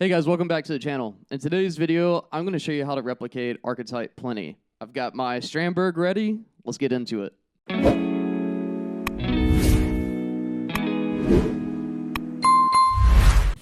Hey guys, welcome back to the channel. In today's video, I'm going to show you how to replicate Archetype PLINI. I've got my Strandberg ready. Let's get into it.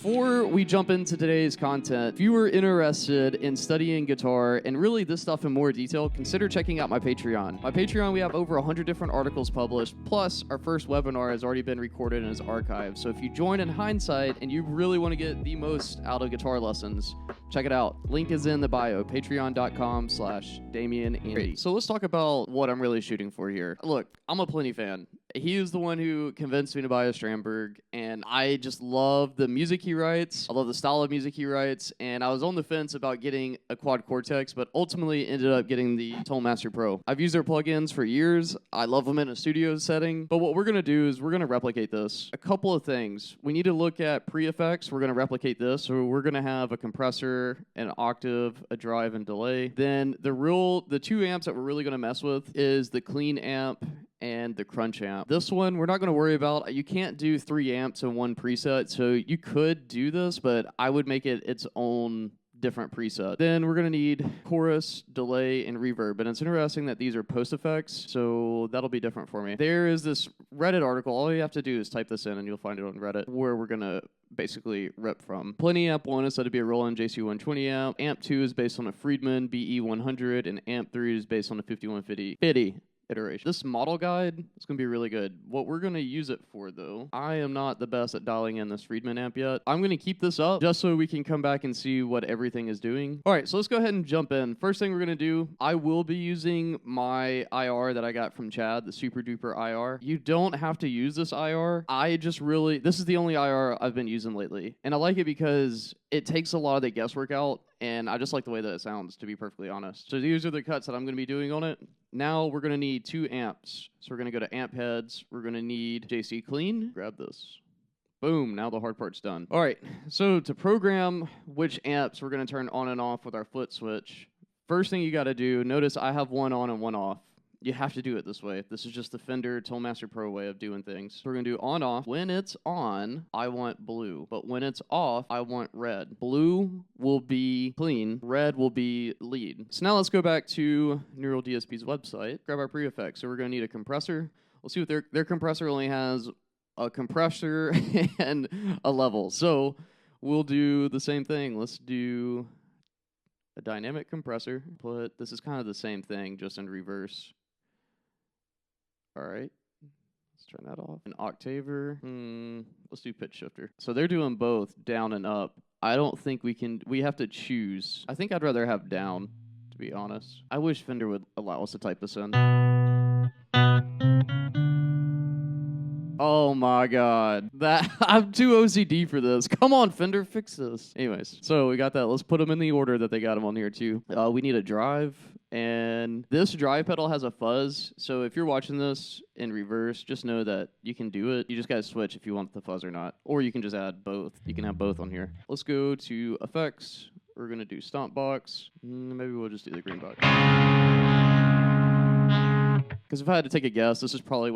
Before we jump into today's content, if you are interested in studying guitar and really this stuff in more detail, consider checking out my Patreon. My Patreon, we have over 100 different articles published, plus our first webinar has already been recorded and is archived. So if you join in hindsight and you really want to get the most out of guitar lessons, check it out. Link is in the bio, patreon.com/Damion. So let's talk about what I'm really shooting for here. Look, I'm a PLINI fan. He is the one who convinced me to buy a Strandberg, and I just love the music he writes. I love the style of music he writes, and I was on the fence about getting a Quad Cortex, but ultimately ended up getting the Tonal Master Pro. I've used their plugins for years. I love them in a studio setting, but what we're going to do is we're going to replicate this. A couple of things. We need to look at pre-effects. We're going to replicate this, so we're going to have a compressor, an octave, a drive, and delay. Then the two amps that we're really going to mess with is the clean amp and the crunch amp. This one, we're not going to worry about. You can't do 3 amps in one preset, so you could do this, but I would make it its own different preset. Then we're going to need chorus, delay, and reverb, and it's interesting that these are post effects, so that'll be different for me. There is this Reddit article. All you have to do is type this in, and you'll find it on Reddit, where we're going to basically rip from. PLINI amp 1 is said to be a Roland JC120 amp. Amp 2 is based on a Friedman BE100, and amp 3 is based on a 5150 iteration. This model guide is going to be really good. What we're going to use it for, though, I am not the best at dialing in this Friedman amp yet. I'm going to keep this up just so we can come back and see what everything is doing. All right, so let's go ahead and jump in. First thing we're going to do, I will be using my IR that I got from Chad, the super duper IR. You don't have to use this IR. This is the only IR I've been using lately. And I like it because it takes a lot of the guesswork out, and I just like the way that it sounds, to be perfectly honest. So these are the cuts that I'm going to be doing on it. Now we're going to need 2 amps. So we're going to go to amp heads. We're going to need JC clean. Grab this. Boom, now the hard part's done. All right, so to program which amps we're going to turn on and off with our flip switch, first thing you got to do, notice I have one on and one off. You have to do it this way. This is just the Fender Tonal Master Pro way of doing things. So we're going to do on-off. When it's on, I want blue. But when it's off, I want red. Blue will be clean. Red will be lead. So now let's go back to Neural DSP's website. Grab our pre-effects. So we're going to need a compressor. We'll see what their compressor only has a compressor and a level. So we'll do the same thing. Let's do a dynamic compressor. This is kind of the same thing, just in reverse. All right, let's turn that off. An octaver, let's do pitch shifter. So they're doing both down and up. I don't think we have to choose. I think I'd rather have down, to be honest. I wish Fender would allow us to type this in. Oh my God, I'm too OCD for this. Come on, Fender, fix this. Anyways, so we got that. Let's put them in the order that they got them on here too. We need a drive. And this drive pedal has a fuzz, so if you're watching this in reverse, just know that you can do it. You just gotta switch if you want the fuzz or not. Or you can just add both. You can have both on here. Let's go to effects. We're gonna do stomp box. Maybe we'll just do the green box. Because if I had to take a guess, this is probably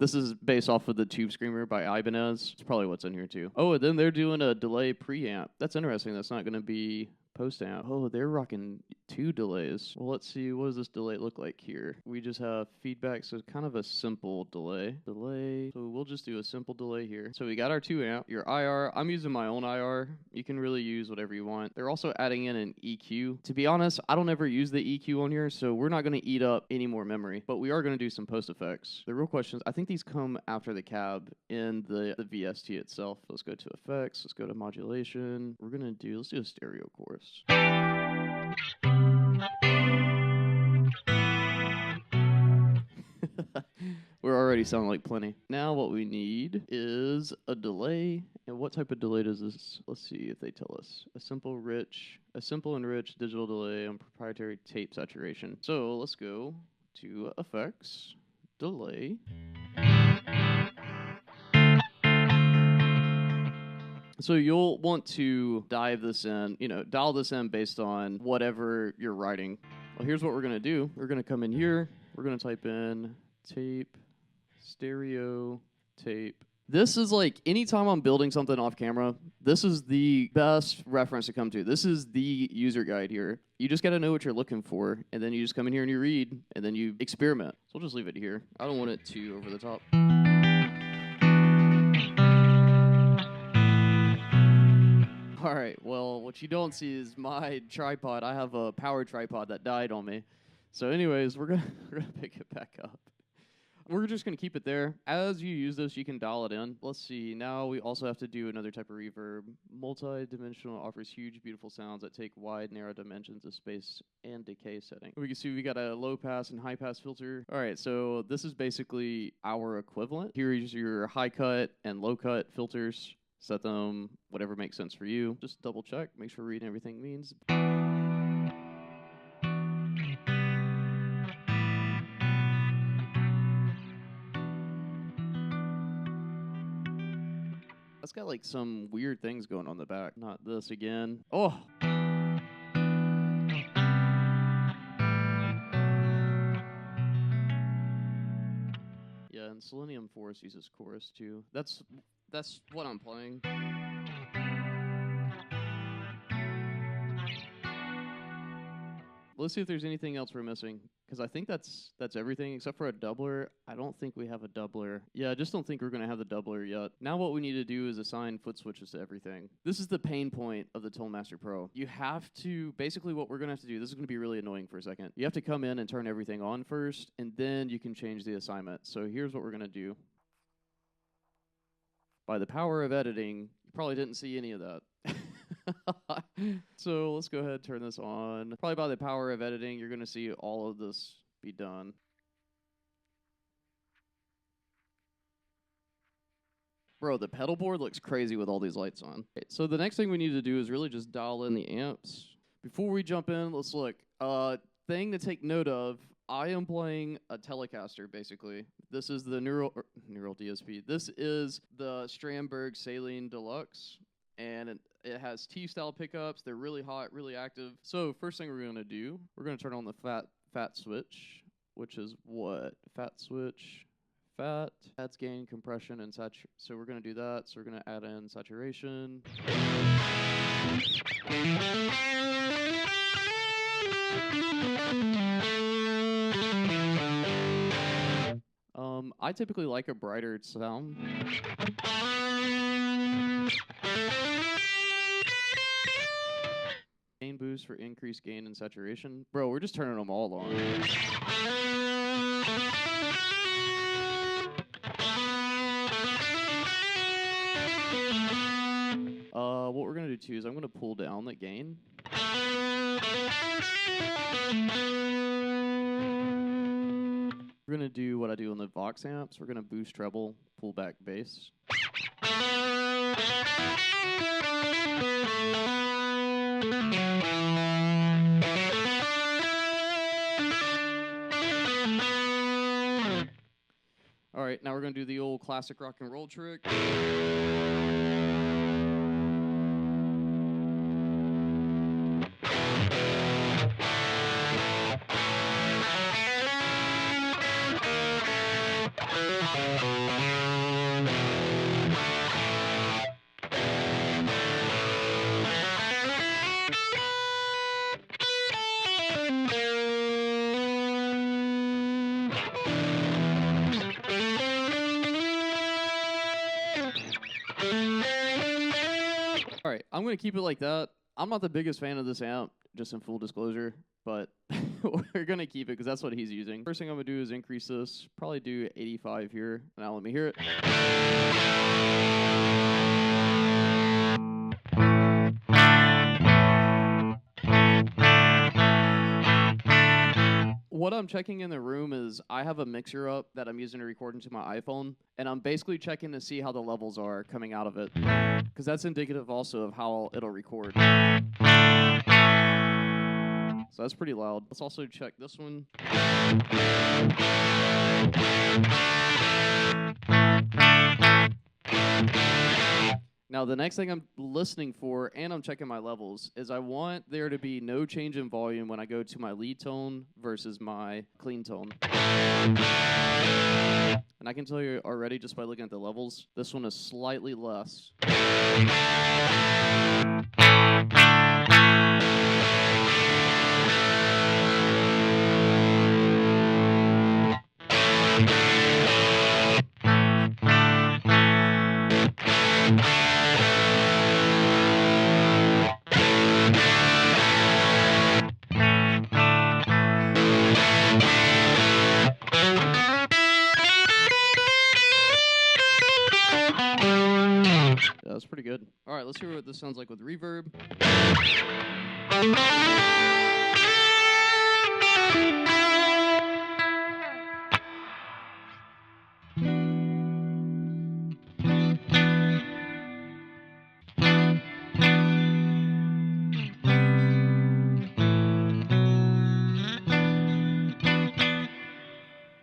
this is based off of the Tube Screamer by Ibanez. It's probably what's in here too. Oh, and then they're doing a delay preamp. That's interesting. That's not gonna be post amp. Oh, they're rocking 2 delays. Well, let's see. What does this delay look like here? We just have feedback, so it's kind of a simple delay. So we'll just do a simple delay here. So we got our 2 amp. Your IR, I'm using my own IR. You can really use whatever you want. They're also adding in an EQ. To be honest, I don't ever use the EQ on here, so we're not going to eat up any more memory, but we are going to do some post effects. The real question is, I think these come after the cab in the VST itself. Let's go to effects. Let's go to modulation. Let's do a stereo chorus. We're already sounding like PLINI. Now what we need is a delay. And what type of delay does this? Let's see if they tell us. A simple and rich digital delay on proprietary tape saturation. So let's go to effects, delay. So you'll want to dial this in based on whatever you're writing. Well, here's what we're going to do. We're going to come in here. We're going to type in tape, stereo, tape, This is like anytime I'm building something off camera, this is the best reference to come to. This is the user guide here. You just got to know what you're looking for, and then you just come in here and you read, and then you experiment. So we'll just leave it here. I don't want it too over the top. All right, well, what you don't see is my tripod. I have a power tripod that died on me. So anyways, we're gonna pick it back up. We're just going to keep it there. As you use this, you can dial it in. Let's see. Now we also have to do another type of reverb. Multi-dimensional offers huge, beautiful sounds that take wide, narrow dimensions of space and decay setting. We can see we got a low pass and high pass filter. All right, so this is basically our equivalent. Here is your high cut and low cut filters. Set them whatever makes sense for you. Just double check, make sure reading everything means. That's got like some weird things going on in the back. Not this again. Oh! Yeah, and Selenium Forest uses chorus too. That's what I'm playing. Let's see if there's anything else we're missing, because I think that's everything except for a doubler. I don't think we have a doubler. Yeah, I just don't think we're going to have the doubler yet. Now what we need to do is assign foot switches to everything. This is the pain point of the Tone Master Pro. You have to, basically what we're going to have to do, this is going to be really annoying for a second. You have to come in and turn everything on first, and then you can change the assignment. So here's what we're going to do. By the power of editing, you probably didn't see any of that. So let's go ahead and turn this on. Probably by the power of editing, you're going to see all of this be done. Bro, the pedal board looks crazy with all these lights on. Okay, so the next thing we need to do is really just dial in the amps. Before we jump in, let's look. Thing to take note of, I am playing a Telecaster, basically. This is the Neural DSP. This is the Strandberg Saline Deluxe, and it has T-style pickups. They're really hot, really active. So first thing we're going to do, we're going to turn on the fat switch, which is what? Fat switch, fat. That's gain, compression, and saturation. So we're going to do that. So we're going to add in saturation. I typically like a brighter sound. Gain boost for increased gain and saturation. Bro, we're just turning them all on. What we're going to do too is I'm going to pull down the gain. We're going to do what I do on the Vox amps. We're going to boost treble, pull back bass. All right, now we're going to do the old classic rock and roll trick. All right, I'm going to keep it like that. I'm not the biggest fan of this amp, just in full disclosure, but we're going to keep it because that's what he's using. First thing I'm going to do is increase this, probably do 85 here. Now let me hear it. What I'm checking in the room is I have a mixer up that I'm using to record into my iPhone, and I'm basically checking to see how the levels are coming out of it, because that's indicative also of how it'll record. So that's pretty loud. Let's also check this one. Now, the next thing I'm listening for, and I'm checking my levels, is I want there to be no change in volume when I go to my lead tone versus my clean tone. And I can tell you already just by looking at the levels, this one is slightly less. That's pretty good. All right, let's hear what this sounds like with reverb.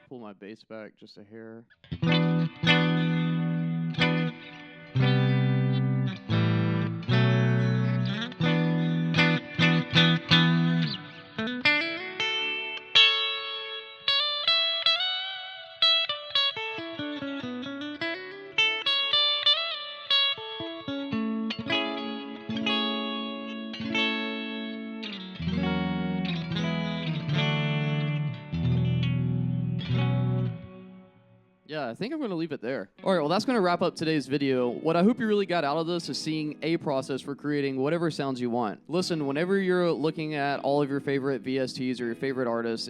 Pull my bass back just a hair. Yeah, I think I'm going to leave it there. All right, well, that's going to wrap up today's video. What I hope you really got out of this is seeing a process for creating whatever sounds you want. Listen, whenever you're looking at all of your favorite VSTs or your favorite artists,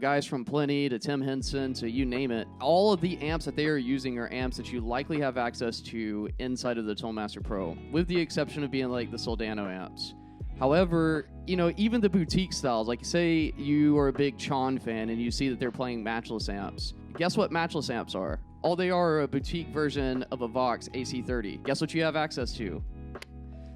guys from PLINI to Tim Henson to you name it, all of the amps that they are using are amps that you likely have access to inside of the Tonemaster Pro, with the exception of being like the Soldano amps. However, even the boutique styles, like say you are a big Chon fan and you see that they're playing matchless amps. Guess what matchless amps are? All they are a boutique version of a Vox AC30. Guess what you have access to?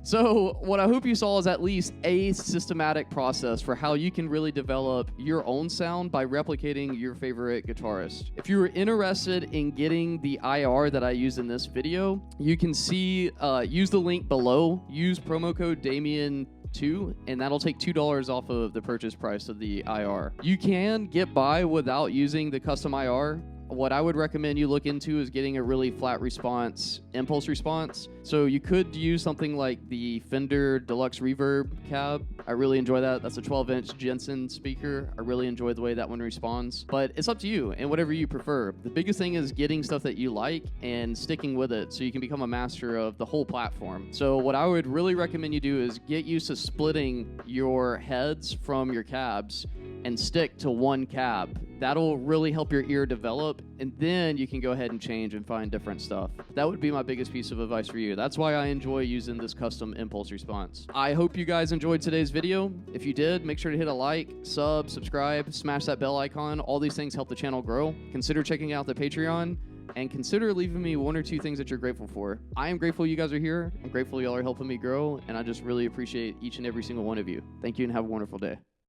So what I hope you saw is at least a systematic process for how you can really develop your own sound by replicating your favorite guitarist. If you were interested in getting the IR that I used in this video, you can see, use the link below, use promo code Damion2, and that'll take $2 off of the purchase price of the IR. You can get by without using the custom IR. What I would recommend you look into is getting a really flat response, impulse response. So you could use something like the Fender Deluxe Reverb cab. I really enjoy that. That's a 12-inch Jensen speaker. I really enjoy the way that one responds. But it's up to you and whatever you prefer. The biggest thing is getting stuff that you like and sticking with it so you can become a master of the whole platform. So what I would really recommend you do is get used to splitting your heads from your cabs and stick to one cab. That'll really help your ear develop, and then you can go ahead and change and find different stuff. That would be my biggest piece of advice for you. That's why I enjoy using this custom impulse response. I hope you guys enjoyed today's video. If you did, make sure to hit a like, subscribe, smash that bell icon. All these things help the channel grow. Consider checking out the Patreon, and consider leaving me 1 or 2 things that you're grateful for. I am grateful you guys are here. I'm grateful y'all are helping me grow, and I just really appreciate each and every single one of you. Thank you, and have a wonderful day.